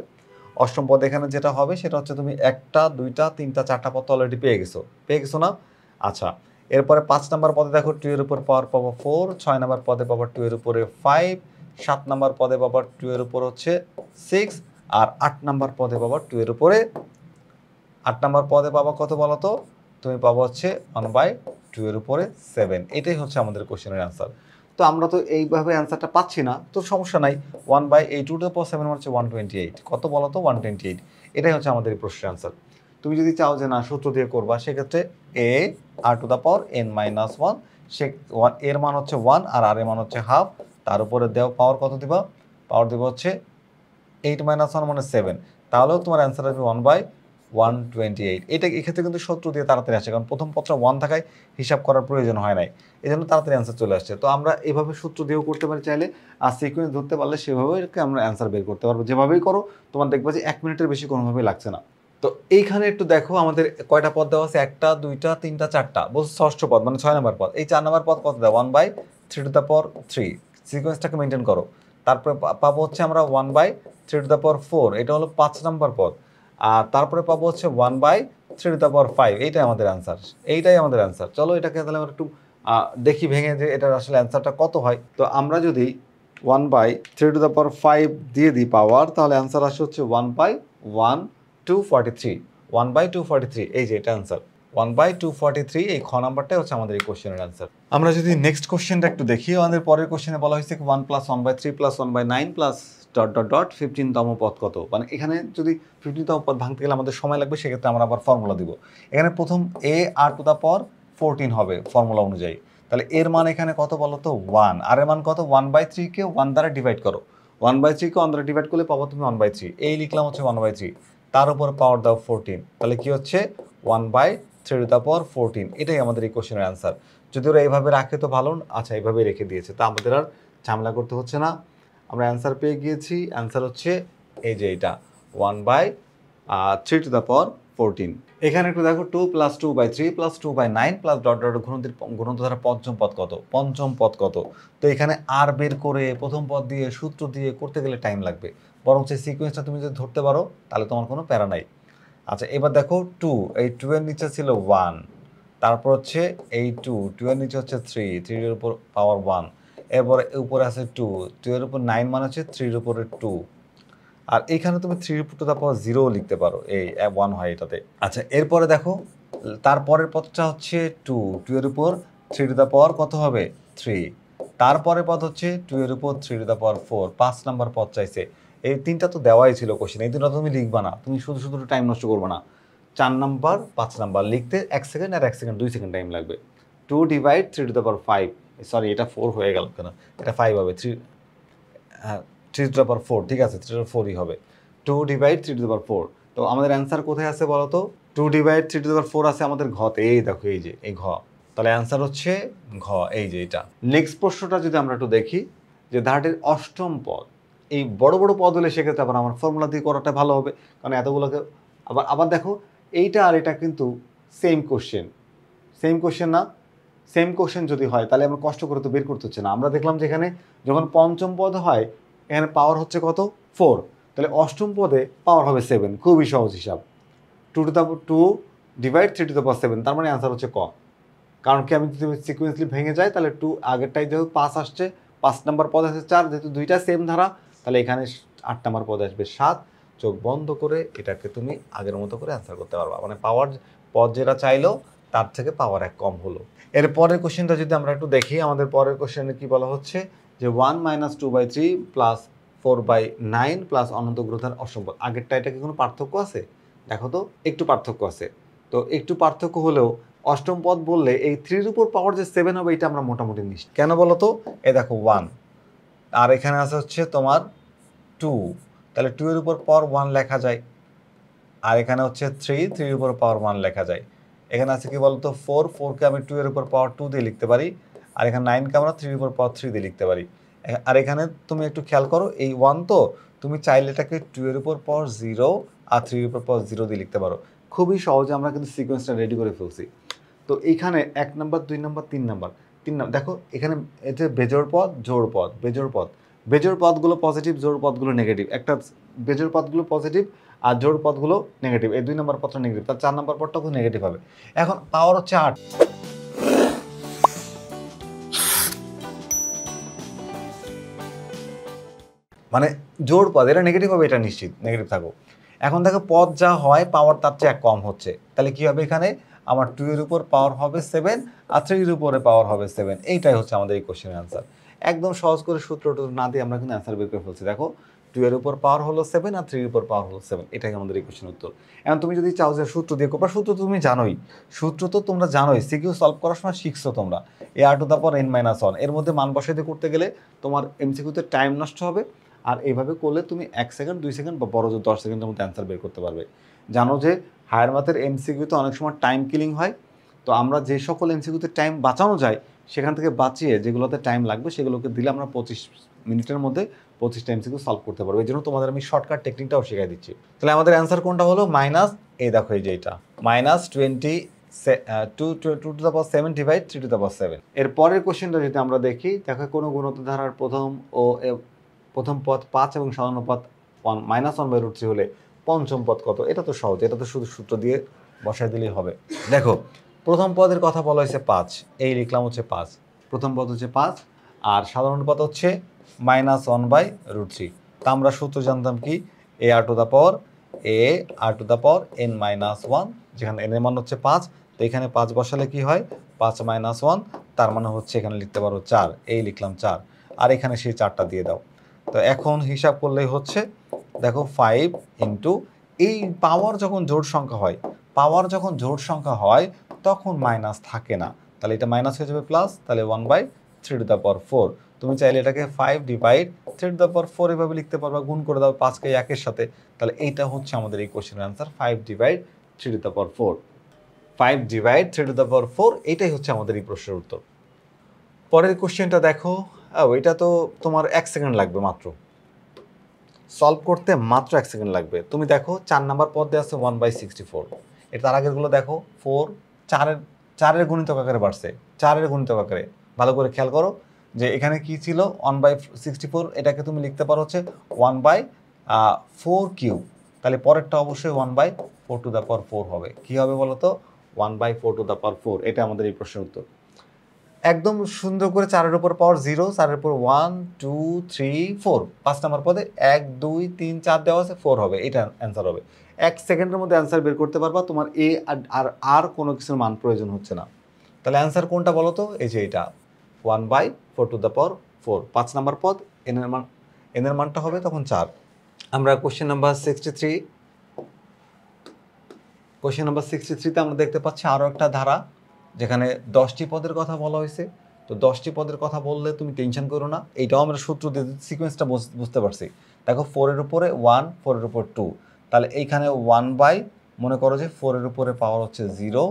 অষ্টম পদ এখানে যেটা হবে সেটা হচ্ছে, তুমি 1টা 2টা 3টা 4টা পদ তো অলরেডি পেয়ে গেছো না? আচ্ছা, এরপরে 5 নাম্বার পদে দেখো 2 এর উপর পাওয়ার পাবো 4, 6 নাম্বার পদে পাবো 2 এর উপরে 5, 7 নাম্বার পদে পাবো 2 এর উপর হচ্ছে 6, আর 8 নাম্বার পদে পাবো 2 এর উপরে, 8 নাম্বার পদে পাবো কত বলো তো? তুমি পাবো হচ্ছে 1/2 এর উপরে 7। এটাই হচ্ছে আমাদের কোশ্চেনের অ্যান্সার। তো আমরা তো এইভাবে অ্যান্সারটা পাচ্ছি না, তো সমস্যা নাই, 1/2⁷ হচ্ছে 128। কত বলো তো? 128। এটাই হচ্ছে আমাদের এই প্রশ্নের অ্যান্সার। তুমি যদি চাও যে না সূত্র দিয়ে করবা, সেক্ষেত্রে এ আর টু দ্য পাওয়ার n-1, সে এর মান হচ্ছে 1 আর এর মান হচ্ছে হাফ, তার উপরে দেও পাওয়ার কত দিবা? পাওয়ার দিব হচ্ছে 8 - 1 মানে 7, তাহলেও তোমার অ্যান্সার আসবে 1/128। এটা এক্ষেত্রে কিন্তু সূত্র দিয়ে তাড়াতাড়ি আসে, কারণ প্রথম পদটা 1 থাকায় হিসাব করার প্রয়োজন হয় নাই, এই জন্য তাড়াতাড়ি অ্যান্সার চলে আসছে। তো আমরা এভাবে সূত্র দিয়েও করতে পারি চাইলে, আর সিকোয়েন্স ধরতে পারলে সেভাবে আমরা অ্যান্সার বের করতে পারবো। যেভাবেই করো তোমার দেখবা যে 1 মিনিটের বেশি কোনোভাবেই লাগছে না। তো এইখানে একটু দেখো আমাদের কয়টা পদ দেওয়া আছে, 1টা 2টা 3টা 4টা, বলছে ষষ্ঠ পদ মানে 6 নম্বর পদ। এই 4 নম্বর পদ কত দেয়? 1/3⁻3। সিকোয়েন্সটাকে মেনটেন করো। তারপরে পাবো হচ্ছে আমরা 1/3⁴, এটা হলো 5 নম্বর পদ। আর তারপরে পাবো হচ্ছে 1/3⁵, এইটাই আমাদের অ্যান্সার। চলো এটাকে তাহলে আমরা একটু দেখি ভেঙে যে এটার আসলে অ্যান্সারটা কত হয়। তো আমরা যদি 1/3⁵ দিয়ে দিই পাওয়ার, তাহলে অ্যান্সার আসে হচ্ছে 1/243, 1/243, এই যে এটা অ্যান্সার 1/243। এই খ নাম্বারটাই হচ্ছে আমাদের এই কোশ্চেনের অ্যান্সার। আমরা যদি নেক্সট কোশ্চেনটা একটু দেখি, আমাদের পরের কোশ্চেনে বলা হয়েছে 1 + 1/3 + 1/9 + ডট ডট ডট 15তম পদ কত? মানে এখানে যদি 15তম পদ ভাঙতে গেলে আমাদের সময় লাগবে, সেক্ষেত্রে আমরা আবার ফর্মুলা দিব। এখানে প্রথম এ আর টু দ্য পাওয়ার 14 হবে ফর্মুলা অনুযায়ী। তাহলে এর মান এখানে কত বলো তো? 1। আর এর মান কত? 1/3কে 1 দ্বারা ডিভাইড করো, 1/3কে 1 দ্বারা ডিভাইড করলে পাবো তুমি 1/3, এই লিখলাম হচ্ছে 1/3, তার উপর পাওয়ার দাও 14, তাহলে কি হচ্ছে? 1/3⁴। এটাই আমাদের এই কোশ্চেনের অ্যান্সার। যদি ওরা এইভাবে রাখে তো ভালো, আচ্ছা এইভাবে রেখে দিয়েছে, তা আমাদের আর ঝামেলা করতে হচ্ছে না, আমরা অ্যান্সার পেয়ে গিয়েছি। অ্যান্সার হচ্ছে এই যে এটা 1/3⁴। এখানে একটু দেখো 2 + 2/3 + 2/9 + ডট ডট গুণিত ধারা পঞ্চম পদ কত? তো এখানে আর বের করে প্রথম পদ দিয়ে সূত্র দিয়ে করতে গেলে টাইম লাগবে, বরং সেই সিকোয়েন্সটা তুমি যদি ধরতে পারো তাহলে তোমার কোনো প্যারা নাই। আচ্ছা এবার দেখো 2, এই 2 এর নিচে ছিল 1, তারপর হচ্ছে এই 2 2 এর নিচে হচ্ছে 3 3 এর উপর পাওয়ার 1, এরপরে উপরে আছে 2 2 এর উপর 9 মানে হচ্ছে 3 এর উপরে 2, আর এখানে তুমি 3 এর উপর টু দা পাওয়ার 0 লিখতে পারো, এই 1 হয় এটাতে। আচ্ছা এরপরে দেখো তারপরের পদটা হচ্ছে 2 2 এর উপর 3 টু দা পাওয়ার কত হবে 3, তারপরের পদ হচ্ছে 2 এর উপর 3 টু দা পাওয়ার 4, 5 নাম্বার পদ চাইছে। এই তিনটা তো দেওয়াই ছিল কোশ্চেন, এই দুটো তুমি লিখবা না, তুমি শুধু শুধু টাইম নষ্ট করবে না। 4 নাম্বার 5 নাম্বার লিখতে 1 সেকেন্ড আর 1 সেকেন্ড 2 সেকেন্ড টাইম লাগবে। 2 divide 3 to the power 5, sorry এটা 4 হয়ে গেল কেন, এটা 5 হবে, 3 3 টু দা পাওয়ার 4, ঠিক আছে 3 টু দা 4ই হবে। 2 ডিভাইড 3 টু দা পাওয়ার 4, তো আমাদের অ্যান্সার কোথায় আছে বলো তো? 2 ডিভাইড 3 টু দা পাওয়ার 4 আছে আমাদের ঘতে, এই দেখো এই যে এই ঘ, তাহলে অ্যান্সার হচ্ছে ঘ, এই যে এটা। নেক্সট প্রশ্নটা যদি আমরা একটু দেখি, যে ধারাটির অষ্টম পদ, এই বড় বড় পদ হলে সেক্ষেত্রে আবার আমার ফর্মুলা দিয়ে করাটা ভালো হবে, কারণ এতগুলোকে আবার আবার দেখো এইটা আর এটা কিন্তু সেম কোশ্চেন না, সেম কোশ্চেন যদি হয় তাহলে আমার কষ্ট করে তো বের করতে হচ্ছে না। আমরা দেখলাম যে এখানে যখন পঞ্চম পদ হয় এখানে পাওয়ার হচ্ছে কত 4, তাহলে অষ্টম পদে পাওয়ার হবে 7, খুবই সহজ হিসাব। 2 ডিভাইড 3 টু দ্য পাওয়ার 7, তার মানে অ্যান্সার হচ্ছে ক। কারণ কি আমি যদি সিকুয়েন্সলি ভেঙে যাই তাহলে 2 আগেরটাই যেহেতু 5 আসছে, 5 নাম্বার পদ আছে 4, যেহেতু দুইটা সেম ধারা তাহলে এখানে 8 নাম্বার পদ আসবে 7। চোখ বন্ধ করে এটাকে তুমি আগের মতো করে অ্যান্সার করতে পারবা, মানে পাওয়ার পদ যেটা চাইলো তার থেকে পাওয়ার 1 কম হলো। এর পরের কোশ্চেনটা যদি আমরা একটু দেখি, আমাদের পরের কোশ্চেনে কি বলা হচ্ছে যে 1 - 2/3 প্লাস 4/9 প্লাস অনন্ত গ্রহের অসম পদ। আগেরটা এটা কি কোনো পার্থক্য আছে? দেখো তো একটু পার্থক্য আছে, তো একটু পার্থক্য হলেও অষ্টম পদ বললে এই 3 এর উপর পাওয়ার যে 7 হবে এটা আমরা মোটামুটি নিশ্চিত। কেন বলো তো? এই দেখো 1 আর এখানে আছে হচ্ছে তোমার 2, তাহলে 2 এর উপর পাওয়ার 1 লেখা যায়, আর এখানে হচ্ছে 3 3 এর উপর পাওয়ার 1 লেখা যায়। এখানে আছে কি বলতো 4 4 কে আমি 2 এর উপর পাওয়ার 2 দিয়ে লিখতে পারি, আর এখানে 9 কে আমরা 3 এর উপর পাওয়ার 3 দিয়ে লিখতে পারি। আর এখানে তুমি একটু খেয়াল করো এই 1 তো তুমি চাইলে এটাকে 2 এর উপর পাওয়ার 0 আর 3 এর উপর পাওয়ার 0 দিয়ে লিখতে পারো। খুবই সহজে আমরা কিন্তু সিকোয়েন্সটা রেডি করে ফেলছি। তো এইখানে 1 নাম্বার 2 নাম্বার 3 নাম্বার দেখো এখানে এটা বেজোড় পদ জোড় পদ, বেজোড় পদগুলো পজিটিভ, জোড় পদগুলো নেগেটিভ। একটা বেজোড় পদগুলো পজিটিভ আর জোড় পদগুলো নেগেটিভ, এই 2 নাম্বার পদটা নেগেটিভ, তার 4 নাম্বার পদটাও নেগেটিভ হবে। এখন পাওয়ার হচ্ছে 8, মানে জোড় পদ এটা নেগেটিভ হবে, এটা নিশ্চিত নেগেটিভ থাকো। এখন দেখো পদ যা হয় পাওয়ার তার চেয়ে 1 কম হচ্ছে, তাহলে কি হবে এখানে আমার 2 এর উপর পাওয়ার হবে 7 আর 3 এর উপরে পাওয়ার হবে 7। এইটাই হচ্ছে আমাদের এই কোশ্চেনের অ্যান্সার। একদম সহজ করে সূত্র না দিয়ে আমরা কিন্তু অ্যান্সার বের করে ফেলছি। দেখো 2 এর উপর পাওয়ার হলো 7 আর 3 এর উপর পাওয়ার হলো 7, এটাই আমাদের এই কোশ্চেনের উত্তর। এখন তুমি যদি চাও যে সূত্র দিয়ে করবা, সূত্র তো তুমি জানোই, সূত্র তো তোমরা জানোই, সিকিউ সলভ করার সময় শিখছো তোমরা। a r⁴ এর মধ্যে মান বসাইতে করতে গেলে তোমার এমসিকিউতে টাইম নষ্ট হবে, আর এইভাবে করলে তুমি 1 সেকেন্ড 2 সেকেন্ড বা বড় 10 সেকেন্ডের মধ্যে অ্যান্সার বের করতে পারবে। জানো যে হায়ার ম্যাথের এমসিকিউতে অনেক সময় টাইম কিলিং হয়, তো আমরা যে সকল এমসিকিউতে টাইম বাঁচানো যায় সেখান থেকে বাঁচিয়ে যেগুলোতে টাইম লাগবে সেগুলোকে দিলে আমরা 25 মিনিটের মধ্যে 25টা এমসিকিউ সলভ করতে পারবো। এই জন্য তোমাদের আমি শর্টকাট টেকনিকটাও শিখিয়ে দিচ্ছি। তাহলে আমাদের অ্যান্সার কোনটা হলো মাইনাস, এই দেখো এই যে এটা -2 two the power 7 divide 3 two the পাওয়ার 7। এর পরের কোশ্চেনটা যদি আমরা দেখি, দেখো কোনো গুণিত ধারার প্রথম পদ 5 এবং সাধারণ পদ -1/√3 হলে পঞ্চম পদ কত? এটা তো সহজ, এটা তো শুধু সূত্র দিয়ে বসাই দিলেই হবে। দেখো প্রথম পদের কথা বলা হয়েছে 5, এই লিখলাম হচ্ছে 5, প্রথম পদ হচ্ছে 5 আর সাধারণ পদ হচ্ছে -1/√3। তা আমরা সূত্র জানতাম কি a r⁴ n-1, যেখানে n এর মান হচ্ছে 5, তো এখানে 5 বসালে কি হয় 5 - 1, তার মানে হচ্ছে এখানে লিখতে পারো 4, এই লিখলাম 4, আর এখানে সেই 4টা দিয়ে দাও। তো এখন হিসাব করলেই হচ্ছে দেখো 5 ইন্টু এই পাওয়ার যখন জোড় সংখ্যা হয় তখন মাইনাস থাকে না, তাহলে এটা মাইনাস হয়ে যাবে প্লাস, তাহলে 1/3 টু দ্য পাওয়ার 4। তুমি চাইলে এটাকে 5 ডিভাইড 3 টু দ্য পাওয়ার 4 এভাবে লিখতে পারবা, গুণ করে দাও 5কে 1 এর সাথে, তাহলে এইটা হচ্ছে আমাদের এই কোশ্চেনের answer 5 divide 3 two the power 4। 5 divide 3 two the পাওয়ার 4, এটাই হচ্ছে আমাদের এই প্রশ্নের উত্তর। পরের কোশ্চেনটা দেখো, এটা তো তোমার 1 সেকেন্ড লাগবে মাত্র সলভ করতে, মাত্র 1 সেকেন্ড লাগবে। তুমি দেখো 4 নাম্বার পদে আছে 1/64, এটা তার আগেরগুলো দেখো 4 4-এর গুণিতক আকারে বাড়ছে, 4-এর গুণিতক আকারে। ভালো করে খেয়াল করো যে এখানে কি ছিল 1/64, এটাকে তুমি লিখতে পারো হচ্ছে 1/4 কিউব, তাহলে পরেরটা অবশ্যই 1/4 টু দ্য পাওয়ার 4 হবে। কি হবে বলো তো 1/4 এটা আমাদের এই প্রশ্নের উত্তর। একদম সুন্দর করে 4 এর উপর পাওয়ার 0, 4 এর উপর 1 2 3 4, 5 নাম্বার পদে 1 2 3 4 দেওয়া আছে, 4 হবে, এটা অ্যান্সার হবে। 1 সেকেন্ডের মধ্যে অ্যান্সার বের করতে পারবা, তোমার এ আর কোনো কিছুর মান প্রয়োজন হচ্ছে না। তাহলে অ্যান্সার কোনটা বলো তো? এই যে এটা 1/4 5 নাম্বার পদ, এন এর মানটা হবে তখন 4। আমরা কোশ্চেন নাম্বার 63তে আমরা দেখতে পাচ্ছি আরও একটা ধারা, যেখানে 10টি পদের কথা বলা হয়েছে। তো 10টি পদের কথা বললে তুমি টেনশন করো না, এইটাও আমরা সূত্র দিয়ে সিকোয়েন্সটা বুঝতে পারছি। দেখো 4 এর উপরে 1, 4 এর উপর 2, তাহলে এইখানে 1 বাই, মনে করো যে 4 এর উপরে পাওয়ার হচ্ছে 0,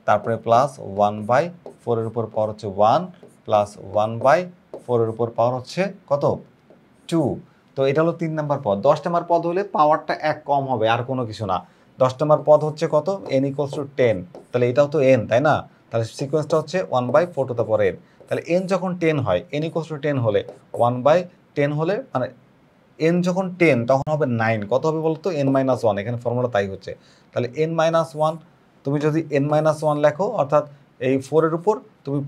তারপরে প্লাস 1/4 এর উপর পাওয়ার হচ্ছে 1, প্লাস 1/4 এর উপর পাওয়ার হচ্ছে কত? 2। তো এটা হলো 3 নাম্বার পদ। 10 নাম্বার পদ হলে পাওয়ারটা 1 কম হবে, আর কোনো কিছু না। 10 নাম্বার পদ হচ্ছে কত? n = 10, তাহলে এটাও তো n, তাই না? তাহলে সিকোয়েন্সটা হচ্ছে 1/4n। তাহলে n যখন 10 হয়, n = 10 হলে 1/10 হলে, মানে n যখন 10 তখন হবে 9, কত হবে বলতো? n-1, এখানে ফর্মুলা তাই হচ্ছে। তাহলে n-1, তুমি যদি n-1 লেখো, অর্থাৎ এই 4 এর উপর তুমি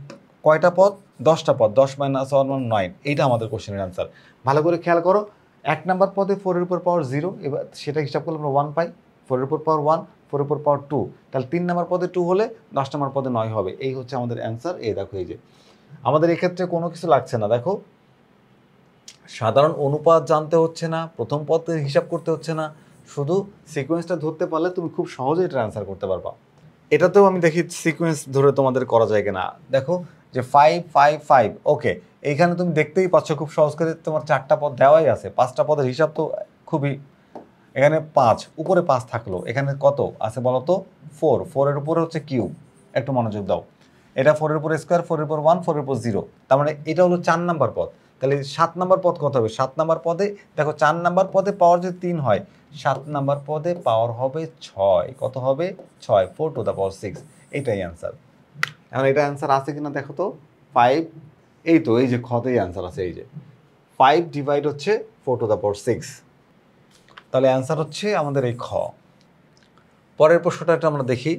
কয়টা পদ? 10টা পদ, 10 - 1 = 9, এইটা আমাদের কোশ্চেনের অ্যান্সার। ভালো করে খেয়াল করো, 1 নাম্বার পদে 4 এর উপর পাওয়ার 0, এবার সেটা হিসাব করলে আমরা 1 পাই, 4 এর উপর পাওয়ার 1, 4 এর উপর পাওয়ার 2, তাহলে 3 নাম্বার পদে 2 হলে 10 নাম্বার পদে 9 হবে। এই হচ্ছে আমাদের অ্যান্সার। এই দেখো, এই যে আমাদের এক্ষেত্রে কোনো কিছু লাগছে না, দেখো সাধারণ অনুপাত জানতে হচ্ছে না, প্রথম পদের হিসাব করতে হচ্ছে না, শুধু সিকোয়েন্সটা ধরতে পারলে তুমি খুব সহজেই এটা অ্যান্সার করতে পারবা। এটাতেও আমি দেখি সিকোয়েন্স ধরে তোমাদের করা যায় কিনা। দেখো যে 5 5 5, ওকে, এইখানে তুমি দেখতেই পাচ্ছ খুব সহজ করে তোমার 4টা পদ দেওয়াই আছে, 5টা পদের হিসাব তো খুবই, এখানে 5, উপরে 5 থাকলো, এখানে কত আছে বলো তো? 4, 4 এর উপরে হচ্ছে কিউব, একটু মনোযোগ দাও। এটা 4 এর উপরে স্কোয়ার, 4 এর উপর 1, 4 এর উপর 0, তার মানে এটা হলো 4 নাম্বার পদ। তাহলে 7 নাম্বার পদ কত হবে? 7 নাম্বার পদে দেখো 4 নাম্বার পদে পাওয়ার যদি 3 হয়, 7 নাম্বার পদে পাওয়ার হবে 6, কত হবে? 6, 4⁶, এইটাই অ্যান্সার। এখন এটা অ্যান্সার আছে কিনা দেখো তো। 5, এই তো, এই যে খতেই অ্যান্সার আছে, এই যে 5 ডিভাইড হচ্ছে 4⁶, তাহলে অ্যান্সার হচ্ছে আমাদের এই খ। পরের প্রশ্নটা একটা আমরা দেখি,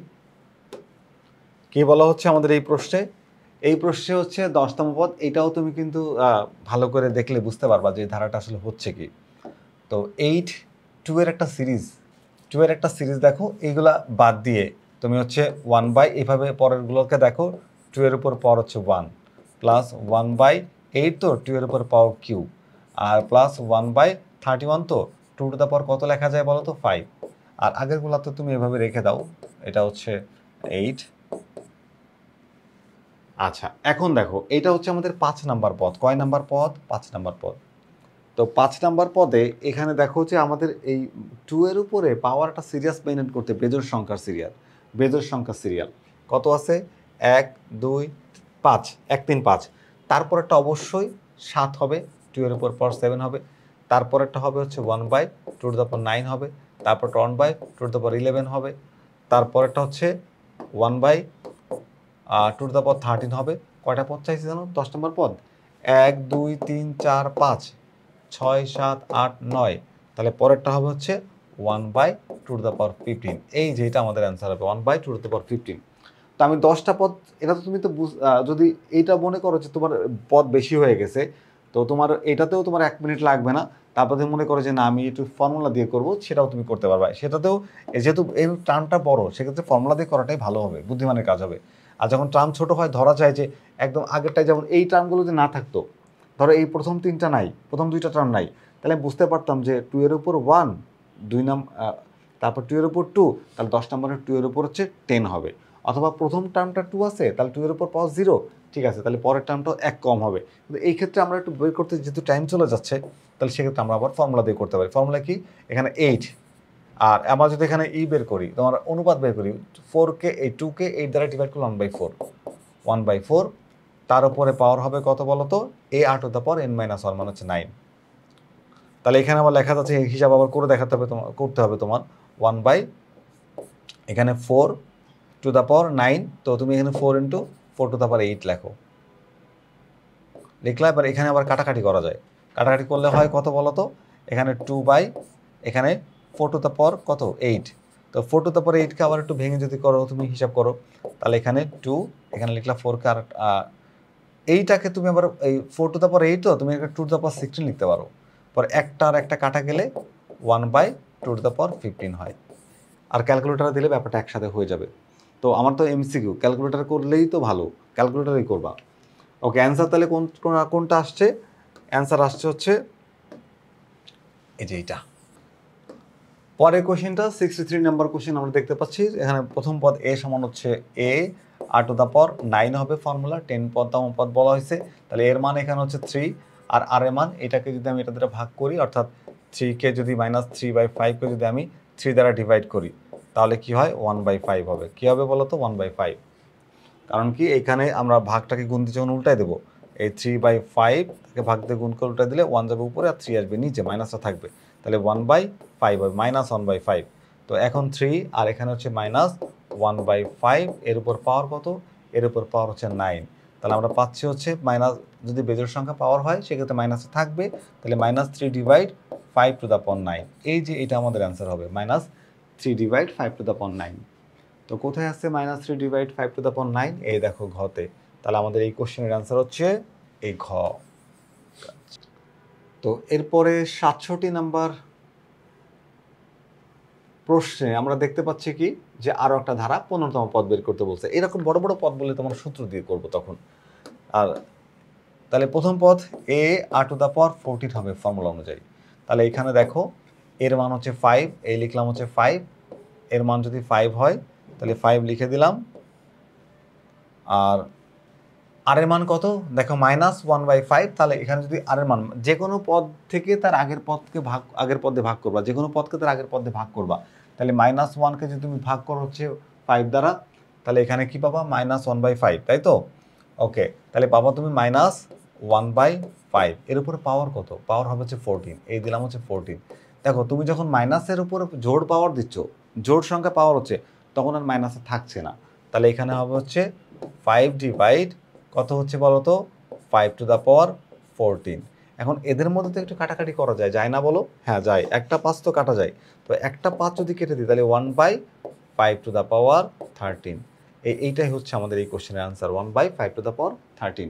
কি বলা হচ্ছে আমাদের এই প্রশ্নে। এই প্রশ্নে হচ্ছে 10তম পদ, এটাও তুমি কিন্তু ভালো করে দেখলে বুঝতে পারবা যে ধারাটা আসলে হচ্ছে কি। তো 8 2 এর একটা সিরিজ দেখো, এইগুলা বাদ দিয়ে তুমি হচ্ছে 1/, এইভাবে পরেরগুলোকে দেখো, 2 এর উপর পাওয়ার হচ্ছে 1, প্লাস 1/8, তো 2 এর উপর পাওয়ার কিউব, আর প্লাস 1/31, তো 2 কত লেখা যায় বলো তো? 5। আর আগেরগুলো তো তুমি এভাবে রেখে দাও, এটা হচ্ছে 8। আচ্ছা, এখন দেখো এটা হচ্ছে আমাদের 5 নাম্বার পদ। কয় নাম্বার পদ? 5 নাম্বার পদ। তো 5 নাম্বার পদে এখানে দেখো যে আমাদের এই 2 এর উপরে পাওয়ার একটা সিরিয়াস মেইনটেইন করতে, বেজোড় সংখ্যার সিরিয়াল কত আছে? 1 2 5, 1 3 5, তারপর একটা অবশ্যই 7 হবে, 2 এর উপর পাওয়ার 7 হবে, তারপর একটা হবে হচ্ছে 1/2⁹ হবে, তারপর 1/2⁻11 হবে, তারপর একটা হচ্ছে 1/2⁻13 হবে। কয়টা পদ চাইছি জানো? 10 নম্বর পদ। 1 2 3 4 5 6 7 8 9, তাহলে পরেরটা হবে হচ্ছে 1/2⁵। এই যে এটা আমাদের অ্যান্সার হবে 1/2⁵। তো আমি 10টা পদ, এটা তো তুমি তো যদি এইটা মনে করো যে তোমার পদ বেশি হয়ে গেছে, তো তোমার এটাতেও তোমার 1 মিনিট লাগবে না। তারপরে মনে করো যে না আমি একটু ফর্মুলা দিয়ে করবো, সেটাও তুমি করতে পারবে। সেটাতেও যেহেতু এই টার্মটা বড়, সেক্ষেত্রে ফর্মুলা দিয়ে করাটাই ভালো হবে, বুদ্ধিমানের কাজ হবে। আর যখন টার্ম ছোট হয়, ধরা যায় যে একদম আগেরটায় যেমন এই টার্মগুলো যদি না থাকতো, ধরো এই প্রথম 3টা নাই, প্রথম 2টা টার্ম নাই, তাহলে বুঝতে পারতাম যে 2 এর উপর 1, তারপর 2 এর উপর 2, তাহলে 10 নম্বরের 2 এর উপর হচ্ছে 10 হবে। অথবা প্রথম টার্মটা 2 আছে, তাহলে 2 এর উপর পাওয়ার 0, ঠিক আছে, তাহলে পরের টার্মটাও 1 কম হবে। কিন্তু এই ক্ষেত্রে আমরা একটু বের করতে যেহেতু টাইম চলে যাচ্ছে, তাহলে সেক্ষেত্রে আমরা আবার ফর্মুলা দিয়ে করতে পারি। ফর্মুলা কি? এখানে 8, আর আমরা যদি এখানে বের করি, তোমার অনুপাত বের করি, 4কে এই 2কে 8 দ্বারা ডিভাইড করলে 1/4, তার উপরে পাওয়ার হবে কত বলো তো? a⁴n-1 মানে হচ্ছে 9। তাহলে এখানে আবার লেখা যাচ্ছে, হিসাব আবার করে করতে হবে তোমার 1/, এখানে 4⁹9, তো তুমি এখানে 4 × 4⁸ লেখো, লিখলা। এবার এখানে আবার কাটাকাটি করা যায়, কাটাকাটি করলে হয় কত বলো তো? এখানে 2/, এখানে 4⁴ কত? 8, তো তো 4 টু দ্য পাওয়ার 8কে আবার একটু ভেঙে যদি করো, তুমি হিসাব করো, তাহলে এখানে 2, এখানে লিখলা 4কে, আর এইটাকে তুমি আবার এই 4 টু দ্য পাওয়ার 8 তো তুমি একটা 2 টু দ্য পাওয়ার 16 লিখতে পারো। পরে একটা আর একটা কাটা গেলে 1/2 টু দ্য পাওয়ার 15 হয়। আর ক্যালকুলেটার দিলে ব্যাপারটা একসাথে হয়ে যাবে। তো আমার তো এমসিকিউ, ক্যালকুলেটার করলেই তো ভালো, ক্যালকুলেটারই করবা। ওকে, অ্যান্সার তাহলে কোনটা আসছে? অ্যান্সার আসছে হচ্ছে এই যে এইটা। পরের কোশ্চেনটা 63 নাম্বার কোশ্চেন আমরা দেখতে পাচ্ছি। এখানে প্রথম পদ এ সমান হচ্ছে a r two the power 9 হবে ফর্মুলা, 10 পদতম পদ বলা হয়েছে। তাহলে এর মান এখানে হচ্ছে 3, আর আর এর মান এটাকে যদি আমি এটা দ্বারা ভাগ করি, অর্থাৎ 3কে যদি -3/5কে যদি আমি 3 দ্বারা ডিভাইড করি, তাহলে কি হয়? 1/5 হবে। কি হবে বলো তো? 1/5। কারণ কি, এখানে আমরা ভাগটাকে গুণ দিয়ে যখন উল্টাই দেবো, এই 3/5 তাকে ভাগ দিয়ে গুণ করে উল্টাই দিলে 1 যাবে উপরে আর 3 আসবে নিচে, মাইনাসটা থাকবে, তাহলে 1/5 হবে, -1/5। তো এখন 3 আর এখানে হচ্ছে -1/5, এর উপর পাওয়ার কত? এর উপর পাওয়ার হচ্ছে 9। তাহলে আমরা পাচ্ছি হচ্ছে মাইনাস, যদি বেজোড় সংখ্যা পাওয়ার হয় সেক্ষেত্রে মাইনাসে থাকবে, তাহলে -3/5 টু দ্য পাওয়ার 9। এই যে এটা আমাদের অ্যান্সার হবে, -3/5 টু দ্য পাওয়ার 9। তো কোথায় আসছে -3/5 টু দ্য পাওয়ার 9? এই দেখো ঘতে। তাহলে আমাদের এই কোশ্চেনের অ্যান্সার হচ্ছে এই ঘ। তো এরপরে 67 নাম্বার প্রশ্নে আমরা দেখতে পাচ্ছি কি, যে আরও একটা ধারা 15তম পদ বের করতে বলছে। এরকম বড় বড় পদ বলে তোমার সূত্র দিয়ে করব তখন। আর তাহলে প্রথম পদ a r টু দ্য পাওয়ার 14 হবে ফর্মুলা অনুযায়ী। তাহলে এখানে দেখো এর মান হচ্ছে 5, এই লিখলাম হচ্ছে 5, এর মান যদি 5 হয় তাহলে 5 লিখে দিলাম। আর আর এর মান কত? দেখো -1/5, তাহলে এখানে যদি আর এর মান যে কোনো পদ থেকে তার আগের পদে ভাগ করবা, যে কোনো পদকে তার আগের পদে ভাগ করবা, তাহলে -1কে যদি তুমি ভাগ করো হচ্ছে 5 দ্বারা, তাহলে এখানে কি পাবা? -1/5, তাই তো? ওকে, তাহলে পাবা তুমি -1/5। এর উপরে পাওয়ার কত? পাওয়ার হবে হচ্ছে 14, এই দিলাম হচ্ছে 14। দেখো তুমি যখন মাইনাসের উপরে জোড় পাওয়ার দিচ্ছ, জোড় সংখ্যা পাওয়ার হচ্ছে, তখন আর মাইনাসে থাকছে না। তাহলে এখানে হবে হচ্ছে 5 ডিভাইড কত হচ্ছে বলো তো? 5 টু দ্য পাওয়ার 14। এখন এদের মধ্যে তো একটু কাটাকাটি করা যায়, যায় না বলো? হ্যাঁ যায়, একটা 5 তো কাটা যায়। তো একটা 5 যদি কেটে দিই তাহলে 1/5 টু দ্য পাওয়ার 13। এইটাই হচ্ছে আমাদের এই কোশ্চেনের অ্যান্সার, 1/5 টু দ্য পাওয়ার 13।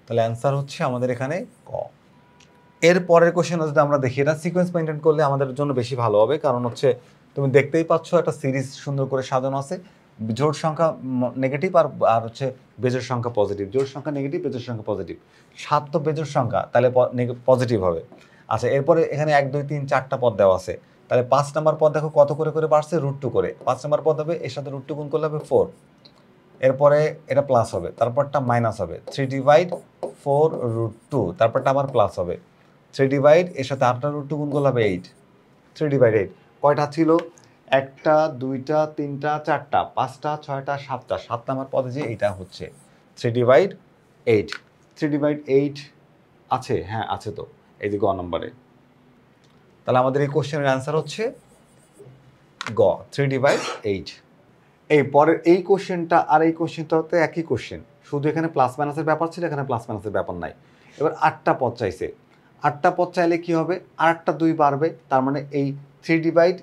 তাহলে অ্যান্সার হচ্ছে আমাদের এখানে ক। এর পরের কোশ্চেন যদি আমরা দেখি, এটা সিকোয়েন্স মেনটেন করলে আমাদের জন্য বেশি ভালো হবে, কারণ হচ্ছে তুমি দেখতেই পাচ্ছ একটা সিরিজ সুন্দর করে সাজানো আছে। জোড় সংখ্যা নেগেটিভ আর হচ্ছে বেজোড় সংখ্যা পজিটিভ, জোড় সংখ্যা নেগেটিভ, বেজোড় সংখ্যা পজিটিভ। 7 তো বেজোড় সংখ্যা, তাহলে পজিটিভ হবে। আচ্ছা, এরপরে এখানে 1 2 3 4টা পদ দেওয়া আছে। তাহলে 5 নম্বর পদ দেখো কত করে করে বাড়ছে, √2 করে। 5 নম্বর পদ হবে, এর সাথে √2 গুণ করলে হবে 4। এরপরে এটা প্লাস হবে, তারপরটা মাইনাস হবে, 3/4 √2, তারপরটা আবার প্লাস হবে, 3 এর সাথে 8টা √2 গুণ করলে হবে 8, 3/8। কয়টা ছিল? 1টা 2টা 3টা 4টা 5টা 6টা 7টা, 7 নাম্বার পদে যে এটা হচ্ছে 3/8। 3/8 আছে? হ্যাঁ আছে তো, এই যে গ নম্বরে। তাহলে আমাদের এই কোশ্চেনের অ্যান্সার হচ্ছে গ, 3/8। এই পরের এই কোশ্চেনটা আর এই কোশ্চেনটাতে একই কোশ্চেন, শুধু এখানে প্লাস মাইনাসের ব্যাপার ছিল, এখানে প্লাস মাইনাসের ব্যাপার নাই। এবার 8টা পদ চাইছে, 8টা পদ চাইলে কি হবে? আর একটা 2 বাড়বে, তার মানে এই 3/8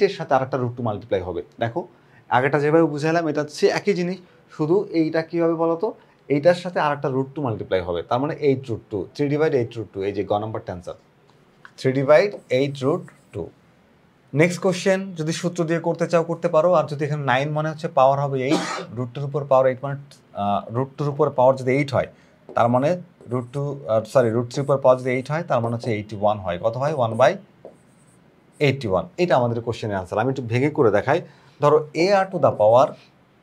এর সাথে আর একটা √2 মাল্টিপ্লাই হবে। দেখো আগেটা যেভাবে বুঝাইলাম এটা হচ্ছে একই জিনিস, শুধু এইটা কী হবে বলো তো? এইটার সাথে আর একটা √2 মাল্টিপ্লাই হবে, তার মানে 8√2, 3/8 √2, এই যে গ নাম্বারটা অ্যান্সার, 3/8 √2। নেক্সট কোশ্চেন যদি সূত্র দিয়ে করতে চাও করতে পারো, আর যদি এখানে 9 মানে হচ্ছে পাওয়ার হবে 8, √2 উপর পাওয়ার 8 মানে √2 উপর পাওয়ার যদি 8 হয়, তার মানে √3 উপর পাওয়ার যদি 8 হয়, তার মানে হচ্ছে 81 হয়। কত হয়? 1/81। এটা আমাদের কোশ্চেনের অ্যান্সার। আমি একটু ভেঙে করে দেখাই। ধরো ar টু দ্য পাওয়ার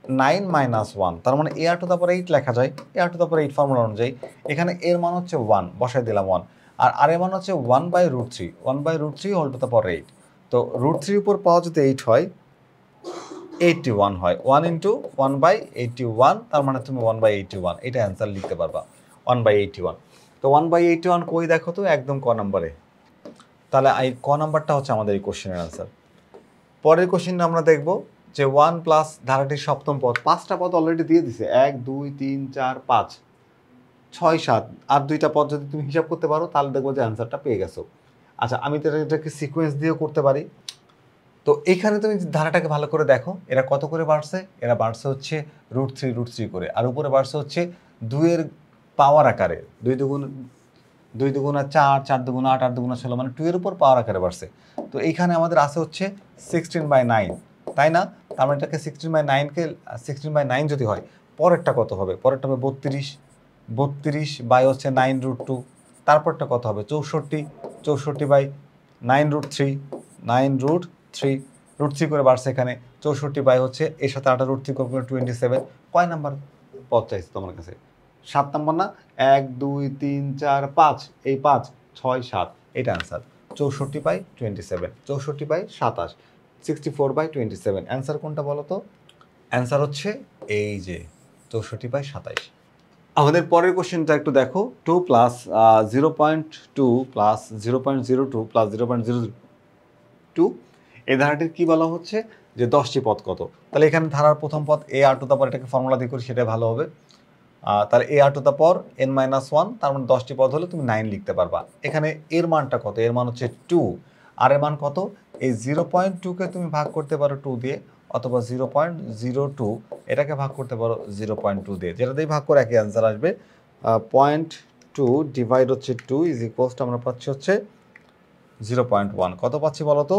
9 - 1, তার মানে ar টু দ্য পাওয়ার 8 লেখা যায়, ar two the power 8 formula অনুযায়ী। এখানে এর মান হচ্ছে 1, বসাই দিলাম 1, আর এর মান হচ্ছে 1/√3, 1/√3 হোল টু দ্য পাওয়ার 8। তো √3 উপর পাওয়ার যদি 8 হয়, 81 হয়। 1 ইন্টু 1/81, তার মানে তুমি 1/81, এটা অ্যান্সার লিখতে পারবা, 1/81। তো 1/81 কই দেখো তো? একদম ক নম্বরে। তাহলে এই ক নাম্বারটা হচ্ছে আমাদের এই কোশ্চেনের অ্যান্সার। পরের কোশ্চেনটা আমরা দেখব যে 1 প্লাস ধারাটির সপ্তম পদ, 5টা পদ অলরেডি দিয়ে দিছে, 1 2 3 4 5 6 7, আর 2টা পদ যদি তুমি হিসাব করতে পারো তাহলে দেখবো যে অ্যান্সারটা পেয়ে গেছো। আচ্ছা, আমি তো এটাকে সিকোয়েন্স দিয়েও করতে পারি। তো এইখানে তুমি ধারাটাকে ভালো করে দেখো, এরা কত করে বাড়ছে, এরা বাড়ছে হচ্ছে √3 করে, আর উপরে বাড়ছে হচ্ছে 2-এর পাওয়ার আকারে, 2 4, 4 2 8, 8 2 16, মানে 2 এর উপর পাওয়ার আকারে বাড়ছে। তো এইখানে আমাদের আছে হচ্ছে 16/9, তাই না? তার মানে এটাকে 16/9 কে 16/9 যদি হয়, পরেরটা কত হবে? পরেরটা হবে 32 বাই হচ্ছে 9√2। তারপরটা কত হবে? 64/9√3, 9√3 করে বাড়ছে এখানে। 64 বাই হচ্ছে এর সাথে 8√3 করবে 27। কয় নাম্বার পদ চাইছে তোমার কাছে? 7 নাম্বার না? 1 2 3 4 5, এই 5 6 7, এটা অ্যান্সার। 64/27, 64/27, 64/27। অ্যান্সার কোনটা বলো তো? অ্যান্সার হচ্ছে এই যে 64/27। আমাদের পরের কোশ্চেনটা একটু দেখো। 2 প্লাস 0.2 প্লাস 0.02 প্লাস 0.002, এই ধারাটির কি বলা হচ্ছে? যে 10টি পদ কত? তাহলে এখানে ধারার প্রথম পদ a r⁴, এটাকে ফর্মুলা দিয়ে করি, সেটাই ভালো হবে। তাহলে a r⁴n-1, তার মানে 10টি পদ হলে তুমি 9 লিখতে পারবা। এখানে এর মানটা কত? এর মান হচ্ছে 2, আর এর মান কত? এই 0.2কে তুমি ভাগ করতে পারো 2 দিয়ে, অথবা 0.02 এটাকে ভাগ করতে পারো 0.2 দিয়ে, যেটা দিয়ে ভাগ করে একই অ্যান্সার আসবে। 0.2 ডিভাইড হচ্ছে 2 ইজ ইকুয়ালস টু আমরা পাচ্ছি হচ্ছে 0.1। কত পাচ্ছি বলো তো?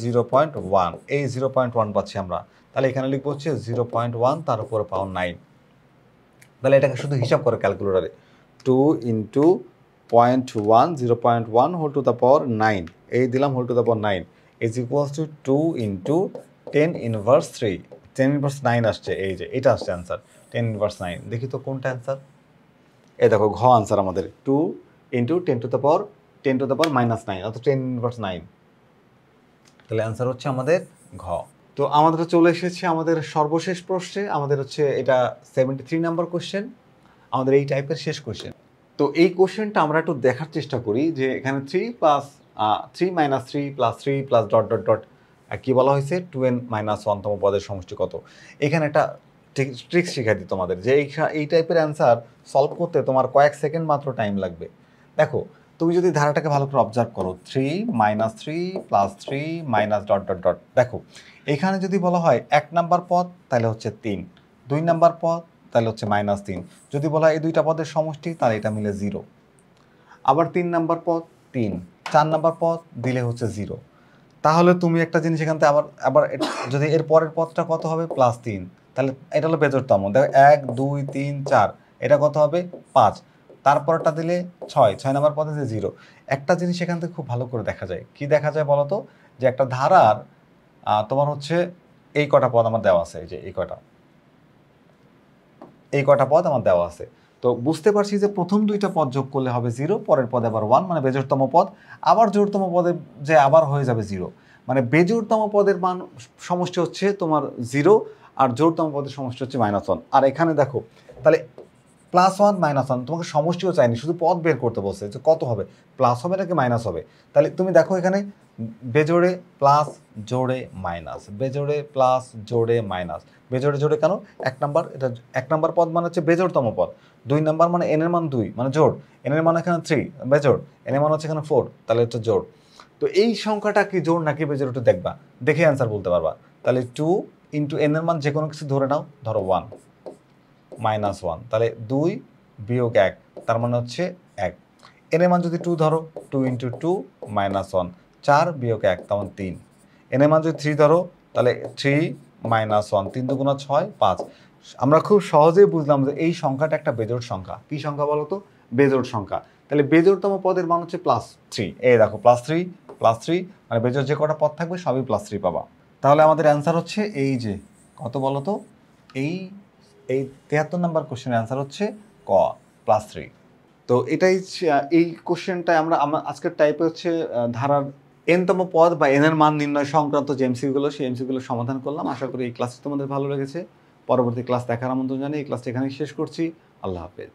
0.1। এই 0.1 পাচ্ছি আমরা। তাহলে এখানে লিখবো হচ্ছে 0.1, তার উপরে পাও 9। তাহলে এটাকে শুধু হিসাব করে ক্যালকুলেটারে, 2 into 0.1, 0.1 whole to the power 9, এই দিলাম whole to the power 9 is equals to 2 into 10⁻3, 10⁻9 আসছে। এই যে এটা আসছে অ্যান্সার, 10⁻9। দেখি তো কোনটা অ্যান্সার? এই দেখো ঘ আনসার আমাদের, 2 ইন্টু 10 টু দ্য পাওয়ার -9, অর্থাৎ 10⁻9। তাহলে অ্যান্সার হচ্ছে আমাদের ঘ। তো আমাদের চলে এসেছে আমাদের সর্বশেষ প্রশ্নে। আমাদের হচ্ছে এটা 73 নাম্বার কোশ্চেন, আমাদের এই টাইপের শেষ কোশ্চেন। তো এই কোশ্চেনটা আমরা একটু দেখার চেষ্টা করি যে এখানে 3 plus 3 minus 3 plus 3 plus dot dot dot কী বলা হয়েছে? 2n-1তম পদের সমষ্টি কত? এখানে একটা ট্রিক্স শিখাই দিই তোমাদের, যে এই টাইপের অ্যান্সার সলভ করতে তোমার কয়েক সেকেন্ড মাত্র টাইম লাগবে। দেখো, তুমি যদি ধারাটাকে ভালো করে অবজার্ভ করো, 3 minus 3 plus 3 minus dot dot dot, দেখো এখানে যদি বলা হয় 1 নাম্বার পদ তাহলে হচ্ছে 3, 2 নাম্বার পদ তাহলে হচ্ছে -3, যদি বলা হয় এই দুইটা পদের সমষ্টি তাহলে এটা মিলে 0, আবার 3 নাম্বার পদ 3, 4 নাম্বার পদ দিলে হচ্ছে 0। তাহলে তুমি একটা জিনিস এখান থেকে আবার যদি এর পরের পদটা কত হবে? +3, তাহলে এটা হলো বেজোড়তম। দেখো 1 2 3 4, এটা কত হবে? 5, তারপরটা দিলে 6 নাম্বার পদে যে 0। একটা জিনিস এখান থেকে খুব ভালো করে দেখা যায়, কি দেখা যায় বলো তো? যে একটা ধারার তোমার হচ্ছে এই কটা পদ আমার দেওয়া আছে, এই যে এই কটা পদ আমার দেওয়া আছে। তো বুঝতে পারছি যে প্রথম দুইটা পদ যোগ করলে হবে 0, পরের পদে আবার 1, মানে বেজোড়তম পদ। আবার জোড়তম পদে যে আবার হয়ে যাবে 0, মানে বেজোড়তম পদের মান সমষ্টি হচ্ছে তোমার 0, আর জোড়তম পদের সমষ্টি হচ্ছে -1। আর এখানে দেখো, তাহলে +1 -1, তোমাকে সমষ্টিও চাইনি, শুধু পদ বের করতে বলছে যে কত হবে, প্লাস হবে নাকি মাইনাস হবে। তাহলে তুমি দেখো এখানে বেজোড়ে প্লাস, জোড়ে মাইনাস, বেজোড়ে প্লাস, জোড়ে মাইনাস, বেজোড়ে জোড়ে কেন? 1 নাম্বার, এটা 1 নাম্বার পদ মানে হচ্ছে বেজোড়তম পদ, 2 নাম্বার মানে n এর মান 2 মানে জোড়, n এর মান এখানে 3 বেজোড়, n এর মান হচ্ছে এখানে 4, তাহলে হচ্ছে জোড়। তো এই সংখ্যাটা কি জোড় নাকি বেজোড় একটু দেখবা, দেখে অ্যান্সার বলতে পারবা। তাহলে 2 ইন্টু n এর মান যে কোনো কিছু ধরে নাও, ধরো 1 -1, তাহলে 2 বিয়োগ 1, তার মানে হচ্ছে 1। n এর মান যদি 2 ধরো, 2 ইন্টু 2 -1, 4 বিয়োগ 1, তেমন 3। n এর মান যদি 3 ধরো, তাহলে 3 -1, 3 2 গুণা 6 5। আমরা খুব সহজেই বুঝলাম যে এই সংখ্যাটা একটা বেজোড় সংখ্যা। কি সংখ্যা বলো তো? বেজোড় সংখ্যা। তাহলে বেজোড়তম পদের মান হচ্ছে +3। এই দেখো +3, মানে বেজোড় যে কটা পদ থাকবে সবই +3 পাবা। তাহলে আমাদের অ্যান্সার হচ্ছে এই যে কত বলো তো? এই 73 নাম্বার কোশ্চেনের অ্যান্সার হচ্ছে ক, +3। তো এটাই এই কোশ্চেনটায় আমরা আজকের টাইপে হচ্ছে ধারার n তম পদ বা n এর মান নির্ণয় সংক্রান্ত যে এমসিকিউগুলো, সেই এমসিকিউগুলো সমাধান করলাম। আশা করি এই ক্লাসটি তোমাদের ভালো লেগেছে। পরবর্তী ক্লাস দেখার আমন্ত্রণ জানিয়ে এই ক্লাসটি এখানেই শেষ করছি। আল্লাহ হাফেজ।